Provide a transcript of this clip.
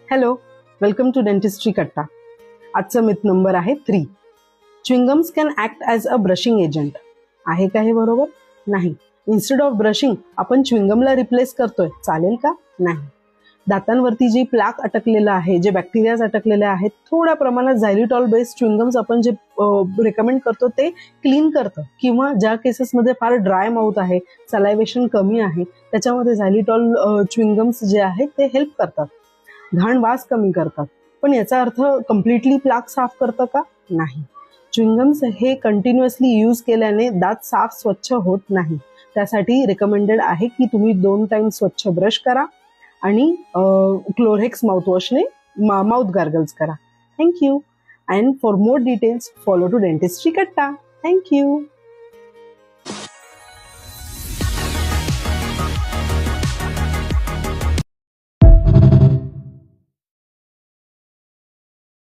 Hello, welcome to dentistry कट्टा. आजचा myth number आहे 3. Chewing gums can act as a brushing agent. आहे का हे बरोबर? नाही. इन्स्टेड ऑफ ब्रशिंग आपण च्युइंगमला रिप्लेस करतोय, चालेल का? नाही. दातांवरती जी प्लाक अटकलेलं आहे, जे बॅक्टेरियाज अटकलेले आहेत, थोड्या प्रमाणात झॅलिटॉल बेस्ड च्युइंगम्स आपण जे रेकमेंड करतो ते क्लीन करतं. किंवा ज्या केसेसमध्ये फार ड्राय माउथ आहे, सलायवेशन कमी आहे, त्याच्यामध्ये झॅलिटॉल च्युइंगम्स जे आहेत ते हेल्प करतात, घाण वास कमी करतात. पण याचा अर्थ कम्प्लिटली प्लाक साफ करतं का? नाही. च्युइंगम्स हे कंटिन्युअसली यूज केल्याने दात साफ स्वच्छ होत नाही. त्यासाठी रिकमेंडेड आहे की तुम्ही 2 टाइम स्वच्छ ब्रश करा आणि क्लोरेक्स माउथवॉशने माउथ गार्गल्स करा. Thank you. And for more details follow to dentistry Katta. Thank you.